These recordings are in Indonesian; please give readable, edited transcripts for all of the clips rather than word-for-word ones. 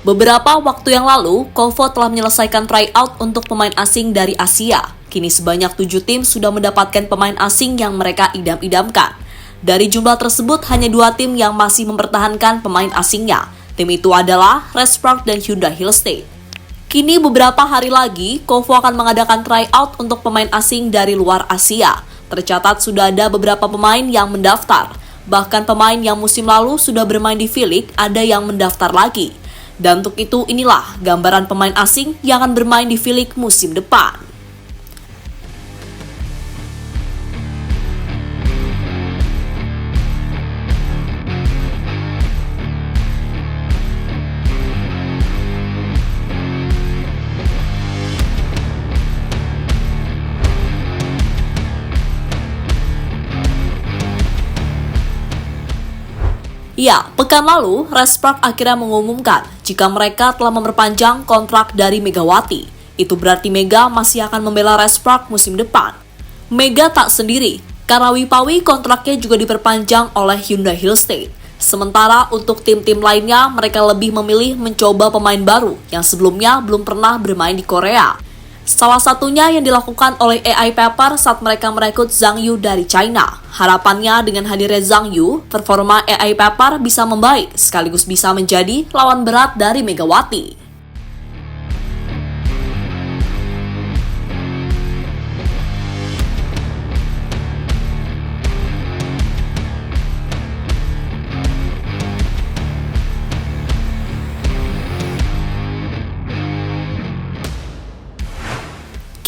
Beberapa waktu yang lalu, Kovo telah menyelesaikan tryout untuk pemain asing dari Asia. Kini sebanyak 7 tim sudah mendapatkan pemain asing yang mereka idam-idamkan. Dari jumlah tersebut, hanya 2 tim yang masih mempertahankan pemain asingnya. Tim itu adalah Red Spark dan Hyundai Hillstate. Kini beberapa hari lagi, Kovo akan mengadakan tryout untuk pemain asing dari luar Asia. Tercatat sudah ada beberapa pemain yang mendaftar. Bahkan pemain yang musim lalu sudah bermain di V-League ada yang mendaftar lagi. Dan untuk itu inilah gambaran pemain asing yang akan bermain di V-League musim depan. Ya, pekan lalu, Red Spark akhirnya mengumumkan jika mereka telah memperpanjang kontrak dari Megawati. Itu berarti Mega masih akan membela Red Spark musim depan. Mega tak sendiri, karena Wipawi kontraknya juga diperpanjang oleh Hyundai Hillstate. Sementara untuk tim-tim lainnya, mereka lebih memilih mencoba pemain baru yang sebelumnya belum pernah bermain di Korea. Salah satunya yang dilakukan oleh AI Paper saat mereka merekrut Zhang Yu dari China. Harapannya dengan hadirnya Zhang Yu, performa AI Paper bisa membaik sekaligus bisa menjadi lawan berat dari Megawati.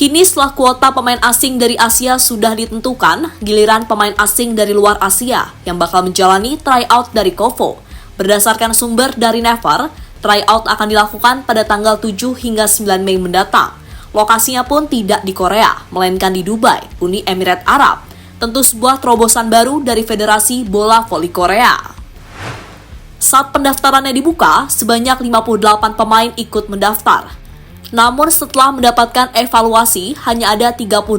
Kini setelah kuota pemain asing dari Asia sudah ditentukan, giliran pemain asing dari luar Asia yang bakal menjalani tryout dari Kovo. Berdasarkan sumber dari Never, tryout akan dilakukan pada tanggal 7 hingga 9 Mei mendatang. Lokasinya pun tidak di Korea, melainkan di Dubai, Uni Emirat Arab. Tentu sebuah terobosan baru dari Federasi Bola Voli Korea. Saat pendaftarannya dibuka, sebanyak 58 pemain ikut mendaftar. Namun setelah mendapatkan evaluasi, hanya ada 38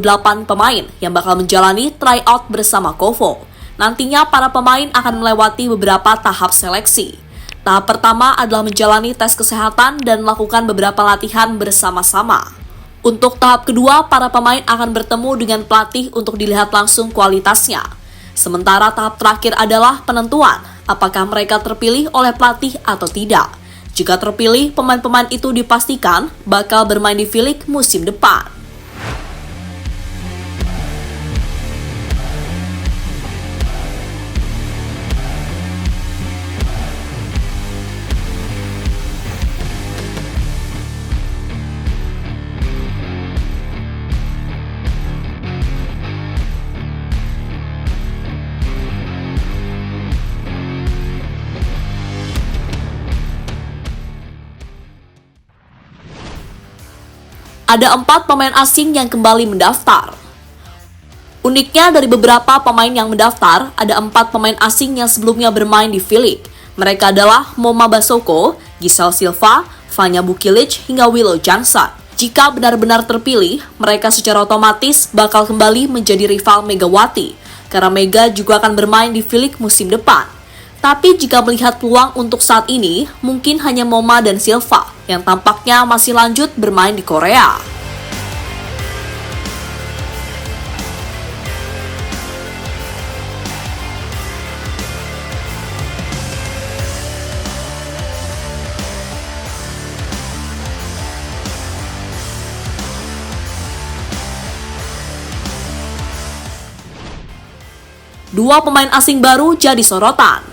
pemain yang bakal menjalani tryout bersama Kovo. Nantinya para pemain akan melewati beberapa tahap seleksi. Tahap pertama adalah menjalani tes kesehatan dan melakukan beberapa latihan bersama-sama. Untuk tahap kedua, para pemain akan bertemu dengan pelatih untuk dilihat langsung kualitasnya. Sementara tahap terakhir adalah penentuan apakah mereka terpilih oleh pelatih atau tidak. Jika terpilih, pemain-pemain itu dipastikan bakal bermain di V-League musim depan. Ada 4 pemain asing yang kembali mendaftar. Uniknya dari beberapa pemain yang mendaftar, ada 4 pemain asing yang sebelumnya bermain di V-League. Mereka adalah Moma Basoko, Giselle Silva, Vanya Bukilic, hingga Willow Johnson. Jika benar-benar terpilih, mereka secara otomatis bakal kembali menjadi rival Megawati, karena Mega juga akan bermain di V-League musim depan. Tapi jika melihat peluang untuk saat ini, mungkin hanya Moma dan Silva yang tampaknya masih lanjut bermain di Korea. Dua pemain asing baru jadi sorotan.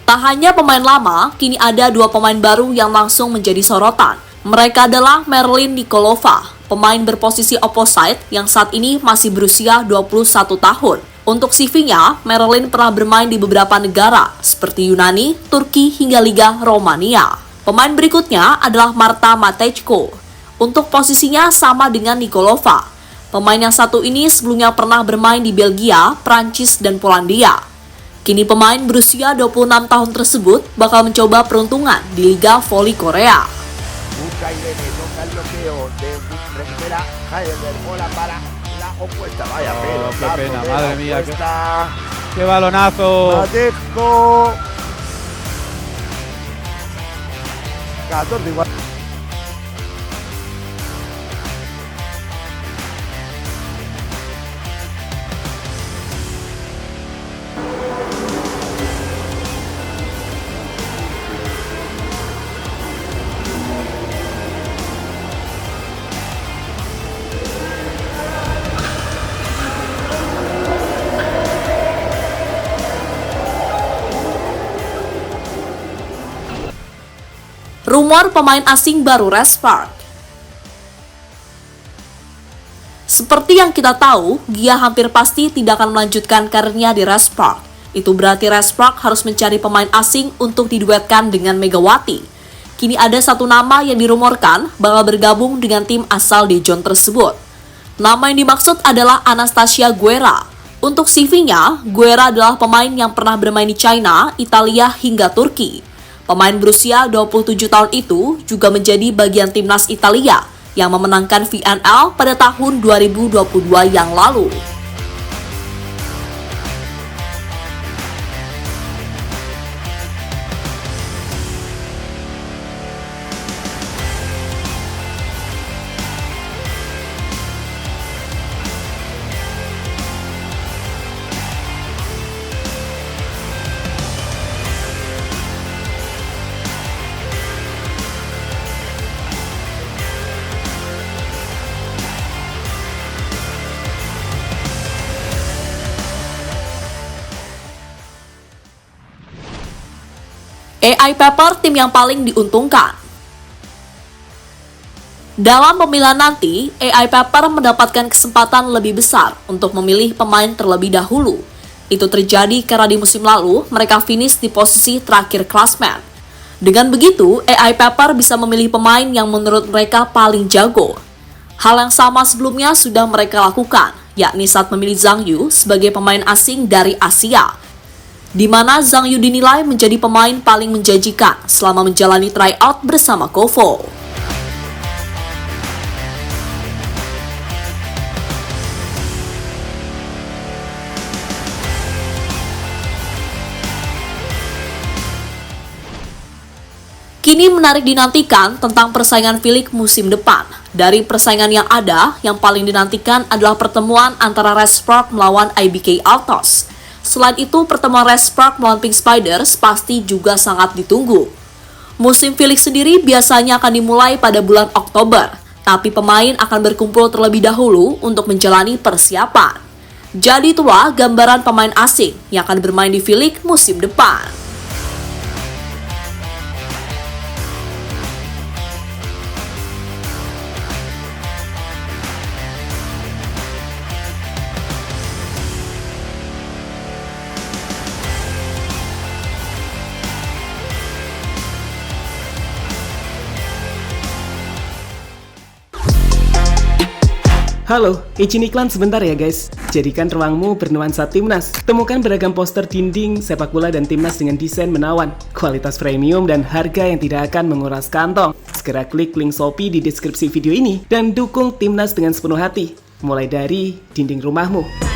Tak hanya pemain lama, kini ada 2 pemain baru yang langsung menjadi sorotan. Mereka adalah Marilyn Nikolova, pemain berposisi opposite yang saat ini masih berusia 21 tahun. Untuk CV-nya, Marilyn pernah bermain di beberapa negara seperti Yunani, Turki, hingga Liga Romania. Pemain berikutnya adalah Marta Matejko. Untuk posisinya sama dengan Nikolova. Pemain yang satu ini sebelumnya pernah bermain di Belgia, Prancis, dan Polandia. Kini pemain berusia 26 tahun tersebut bakal mencoba peruntungan di Liga Voli Korea. Qué pena, madre mía, qué balonazo. Katur di Rumor pemain asing baru restart. Seperti yang kita tahu, Gia hampir pasti tidak akan melanjutkan karirnya di Restart. Itu berarti Restart harus mencari pemain asing untuk diduetkan dengan Megawati. Kini ada satu nama yang dirumorkan bakal bergabung dengan tim asal Daejeon tersebut. Nama yang dimaksud adalah Anastasia Guerra. Untuk CV-nya, Guerra adalah pemain yang pernah bermain di China, Italia, hingga Turki. Pemain berusia 27 tahun itu juga menjadi bagian timnas Italia yang memenangkan VNL pada tahun 2022 yang lalu. AI Pepper tim yang paling diuntungkan. Dalam pemilihan nanti, AI Pepper mendapatkan kesempatan lebih besar untuk memilih pemain terlebih dahulu. Itu terjadi karena di musim lalu mereka finish di posisi terakhir klasmen. Dengan begitu, AI Pepper bisa memilih pemain yang menurut mereka paling jago. Hal yang sama sebelumnya sudah mereka lakukan, yakni saat memilih Zhang Yu sebagai pemain asing dari Asia, di mana Zhang Yu dinilai menjadi pemain paling menjanjikan selama menjalani tryout bersama Kovo. Kini menarik dinantikan tentang persaingan V-League musim depan. Dari persaingan yang ada, yang paling dinantikan adalah pertemuan antara Restart melawan IBK Altos. Selain itu, pertemuan Restart melawan Pink Spiders pasti juga sangat ditunggu. Musim V-League sendiri biasanya akan dimulai pada bulan Oktober, tapi pemain akan berkumpul terlebih dahulu untuk menjalani persiapan. Jadi itulah gambaran pemain asing yang akan bermain di V-League musim depan. Halo, izin iklan sebentar ya guys. Jadikan ruangmu bernuansa timnas. Temukan beragam poster dinding, sepak bola dan timnas dengan desain menawan, kualitas premium dan harga yang tidak akan menguras kantong. Segera klik link Shopee di deskripsi video ini dan dukung timnas dengan sepenuh hati. Mulai dari dinding rumahmu.